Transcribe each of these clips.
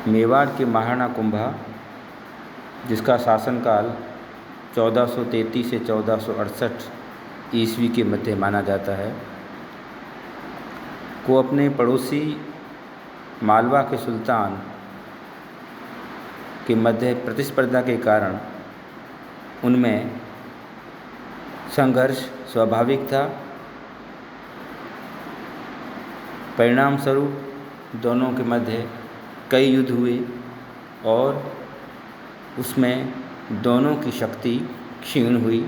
मेवाड़ के महाराणा कुंभा, जिसका शासनकाल 1433 से 1468 ईस्वी के मध्य माना जाता है, को अपने पड़ोसी मालवा के सुल्तान के मध्य प्रतिस्पर्धा के कारण उनमें संघर्ष स्वाभाविक था। परिणाम स्वरूप दोनों के मध्य कई युद्ध हुए और उसमें दोनों की शक्ति क्षीण हुई।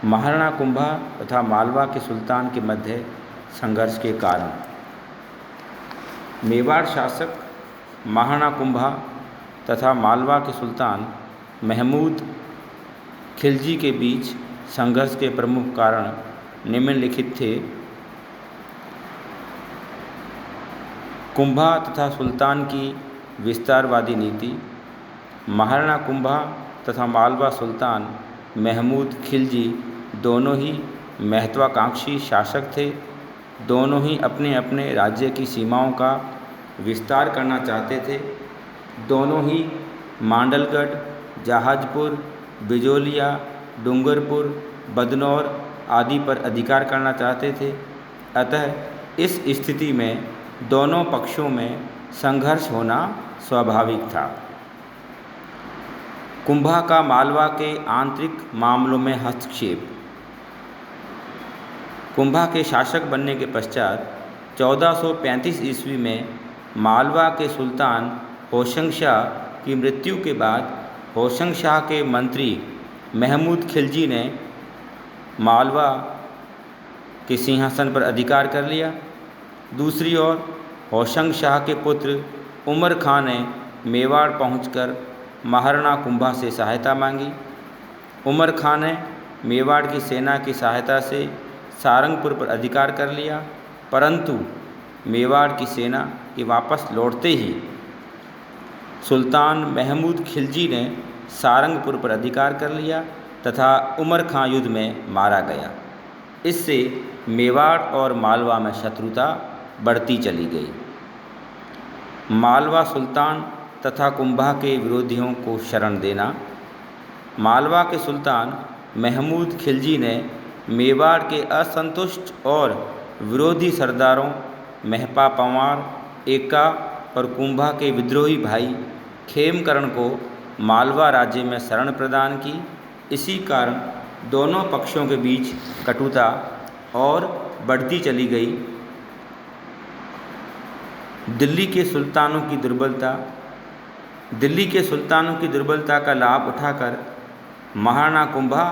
महाराणा कुंभा तथा मालवा के सुल्तान के मध्य संघर्ष के कारण मेवाड़ शासक महाराणा कुंभा तथा मालवा के सुल्तान महमूद खिलजी के बीच संघर्ष के प्रमुख कारण निम्नलिखित थे। कुंभा तथा सुल्तान की विस्तारवादी नीति। महाराणा कुंभा तथा मालवा सुल्तान महमूद खिलजी दोनों ही महत्वाकांक्षी शासक थे। दोनों ही अपने अपने राज्य की सीमाओं का विस्तार करना चाहते थे। दोनों ही मांडलगढ़, जहाजपुर, बिजोलिया, डूंगरपुर, बदनौर आदि पर अधिकार करना चाहते थे। अतः इस स्थिति में दोनों पक्षों में संघर्ष होना स्वाभाविक था। कुंभा का मालवा के आंतरिक मामलों में हस्तक्षेप। कुंभा के शासक बनने के पश्चात 1435 ईस्वी में मालवा के सुल्तान होशंग शाह की मृत्यु के बाद होशंग शाह के मंत्री महमूद खिलजी ने मालवा के सिंहासन पर अधिकार कर लिया। दूसरी ओर होशंग शाह के पुत्र उमर खां ने मेवाड़ पहुंचकर महाराणा कुंभा से सहायता मांगी। उमर खां ने मेवाड़ की सेना की सहायता से सारंगपुर पर अधिकार कर लिया, परंतु मेवाड़ की सेना के वापस लौटते ही सुल्तान महमूद खिलजी ने सारंगपुर पर अधिकार कर लिया तथा उमर खां युद्ध में मारा गया। इससे मेवाड़ और मालवा में शत्रुता बढ़ती चली गई। मालवा सुल्तान तथा कुंभा के विरोधियों को शरण देना। मालवा के सुल्तान महमूद खिलजी ने मेवाड़ के असंतुष्ट और विरोधी सरदारों महपा पंवार, एका और कुंभा के विद्रोही भाई खेमकरण को मालवा राज्य में शरण प्रदान की। इसी कारण दोनों पक्षों के बीच कटुता और बढ़ती चली गई। दिल्ली के सुल्तानों की दुर्बलता। दिल्ली के सुल्तानों की दुर्बलता का लाभ उठाकर महाराणा कुंभा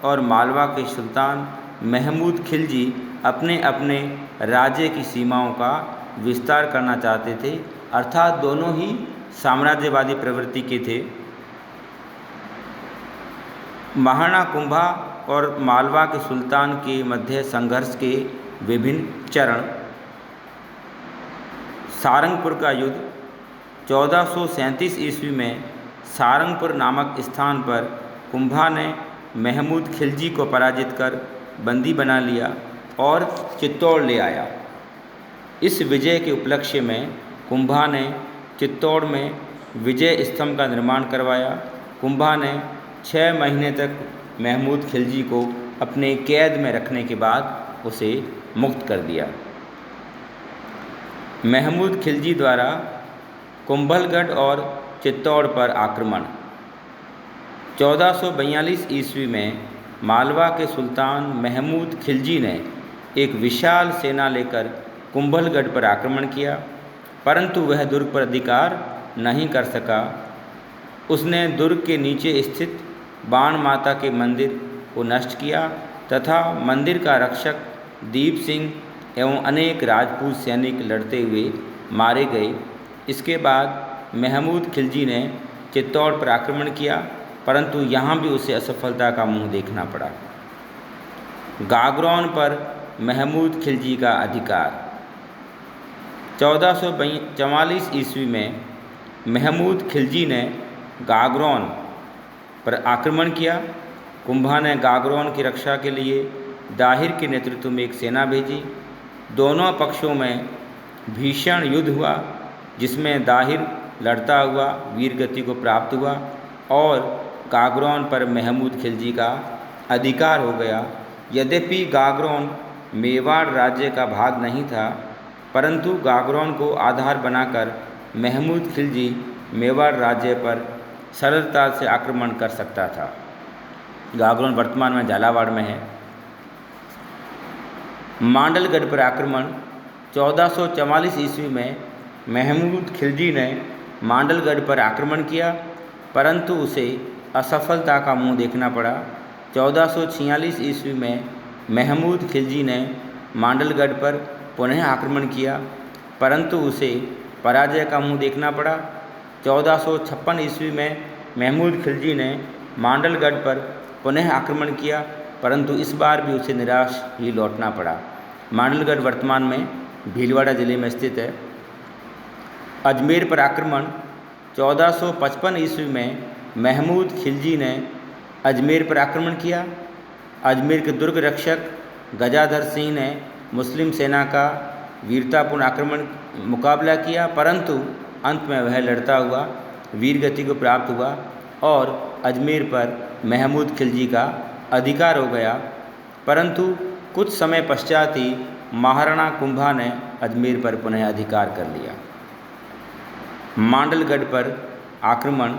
और मालवा के सुल्तान महमूद खिलजी अपने अपने राज्य की सीमाओं का विस्तार करना चाहते थे, अर्थात दोनों ही साम्राज्यवादी प्रवृत्ति के थे। महाराणा कुंभा और मालवा के सुल्तान के मध्य संघर्ष के विभिन्न चरण। सारंगपुर का युद्ध। 1437 ईस्वी में सारंगपुर नामक स्थान पर कुंभा ने महमूद खिलजी को पराजित कर बंदी बना लिया और चित्तौड़ ले आया। इस विजय के उपलक्ष्य में कुंभा ने चित्तौड़ में विजय स्तंभ का निर्माण करवाया। कुंभा ने 6 महीने तक महमूद खिलजी को अपने कैद में रखने के बाद उसे मुक्त कर दिया। महमूद खिलजी द्वारा कुंभलगढ़ और चित्तौड़ पर आक्रमण। 1442 ईस्वी में मालवा के सुल्तान महमूद खिलजी ने एक विशाल सेना लेकर कुंभलगढ़ पर आक्रमण किया, परंतु वह दुर्ग पर अधिकार नहीं कर सका। उसने दुर्ग के नीचे स्थित बाण माता के मंदिर को नष्ट किया तथा मंदिर का रक्षक दीप सिंह एवं अनेक राजपूत सैनिक लड़ते हुए मारे गए। इसके बाद महमूद खिलजी ने चित्तौड़ पर आक्रमण किया, परंतु यहाँ भी उसे असफलता का मुंह देखना पड़ा। गागरौन पर महमूद खिलजी का अधिकार। 1444 ईस्वी में महमूद खिलजी ने गागरौन पर आक्रमण किया। कुंभा ने गागरौन की रक्षा के लिए दाहिर के नेतृत्व में एक सेना भेजी। दोनों पक्षों में भीषण युद्ध हुआ, जिसमें दाहिर लड़ता हुआ वीरगति को प्राप्त हुआ और गागरौन पर महमूद खिलजी का अधिकार हो गया। यद्यपि गागरौन मेवाड़ राज्य का भाग नहीं था, परंतु गागरौन को आधार बनाकर महमूद खिलजी मेवाड़ राज्य पर सरलता से आक्रमण कर सकता था। गागरौन वर्तमान में झालावाड़ में है। मांडलगढ़ पर आक्रमण 1444 ईस्वी में महमूद खिलजी ने मांडलगढ़ पर आक्रमण किया, परंतु उसे असफलता का मुंह देखना पड़ा। 1446 ईस्वी में महमूद खिलजी ने मांडलगढ़ पर पुनः आक्रमण किया, परंतु उसे पराजय का मुंह देखना पड़ा। 1456 ईस्वी में महमूद खिलजी ने मांडलगढ़ पर पुनः आक्रमण किया, परंतु इस बार भी उसे निराश ही लौटना पड़ा। मांडलगढ़ वर्तमान में भीलवाड़ा जिले में स्थित है। अजमेर पर आक्रमण 1455 ईस्वी में महमूद खिलजी ने अजमेर पर आक्रमण किया। अजमेर के दुर्ग रक्षक गजाधर सिंह ने मुस्लिम सेना का वीरतापूर्ण आक्रमण मुकाबला किया, परंतु अंत में वह लड़ता हुआ वीरगति को प्राप्त हुआ और अजमेर पर महमूद खिलजी का अधिकार हो गया। परंतु कुछ समय पश्चात ही महाराणा कुंभा ने अजमेर पर पुनः अधिकार कर लिया। मांडलगढ़ पर आक्रमण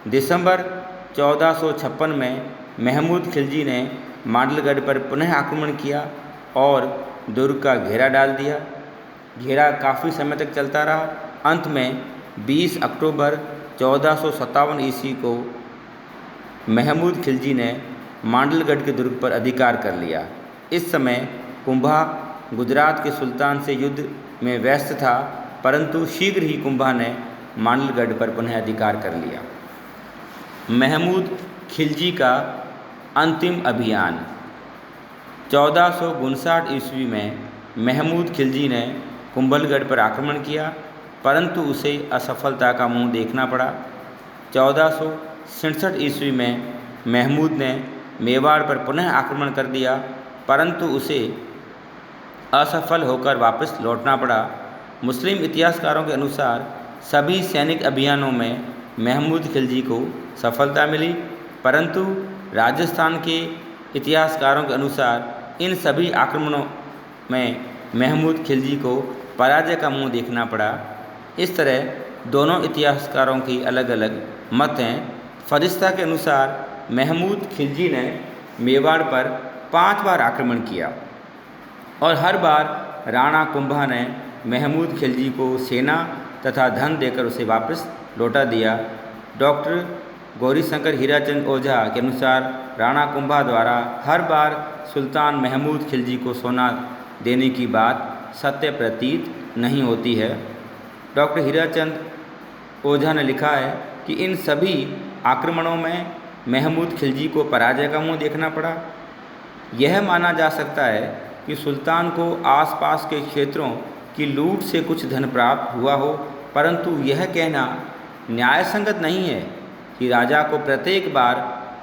दिसंबर 1456 में महमूद खिलजी ने मांडलगढ़ पर पुनः आक्रमण किया और दुर्ग का घेरा डाल दिया। घेरा काफ़ी समय तक चलता रहा। अंत में 20 अक्टूबर 1457 ईस्वी को महमूद खिलजी ने मांडलगढ़ के दुर्ग पर अधिकार कर लिया। इस समय कुंभा गुजरात के सुल्तान से युद्ध में व्यस्त था, परंतु शीघ्र ही कुंभा ने मांडलगढ़ पर पुनः अधिकार कर लिया। महमूद खिलजी का अंतिम अभियान 1459 ईस्वी में महमूद खिलजी ने कुंभलगढ़ पर आक्रमण किया, परंतु उसे असफलता का मुंह देखना पड़ा। 1467 ईस्वी में महमूद ने मेवाड़ पर पुनः आक्रमण कर दिया, परंतु उसे असफल होकर वापस लौटना पड़ा। मुस्लिम इतिहासकारों के अनुसार सभी सैनिक अभियानों में महमूद खिलजी को सफलता मिली, परंतु राजस्थान के इतिहासकारों के अनुसार इन सभी आक्रमणों में महमूद खिलजी को पराजय का मुंह देखना पड़ा। इस तरह दोनों इतिहासकारों की अलग अलग मत हैं। फरिश्ता के अनुसार महमूद खिलजी ने मेवाड़ पर 5 बार आक्रमण किया और हर बार राणा कुंभा ने महमूद खिलजी को सेना तथा धन देकर उसे वापस लौटा दिया। डॉक्टर गौरीशंकर हीराचंद ओझा के अनुसार राणा कुंभा द्वारा हर बार सुल्तान महमूद खिलजी को सोना देने की बात सत्य प्रतीत नहीं होती है। डॉक्टर हीराचंद ओझा ने लिखा है कि इन सभी आक्रमणों में महमूद खिलजी को पराजय का मुंह देखना पड़ा। यह माना जा सकता है कि सुल्तान को आसपास के क्षेत्रों की लूट से कुछ धन प्राप्त हुआ हो, परंतु यह कहना न्यायसंगत नहीं है कि राजा को प्रत्येक बार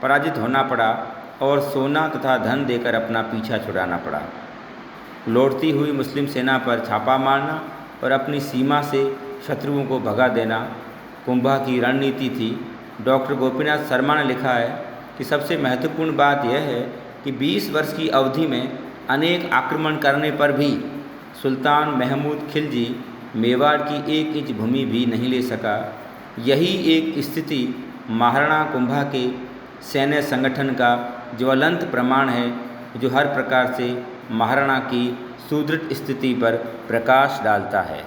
पराजित होना पड़ा और सोना तथा धन देकर अपना पीछा छुड़ाना पड़ा। लौटती हुई मुस्लिम सेना पर छापा मारना और अपनी सीमा से शत्रुओं को भगा देना कुंभा की रणनीति थी। डॉक्टर गोपीनाथ शर्मा ने लिखा है कि सबसे महत्वपूर्ण बात यह है कि 20 वर्ष की अवधि में अनेक आक्रमण करने पर भी सुल्तान महमूद खिलजी मेवाड़ की 1 इंच भूमि भी नहीं ले सका। यही एक स्थिति महाराणा कुंभा के सैन्य संगठन का ज्वलंत प्रमाण है, जो हर प्रकार से महाराणा की सुदृढ़ स्थिति पर प्रकाश डालता है।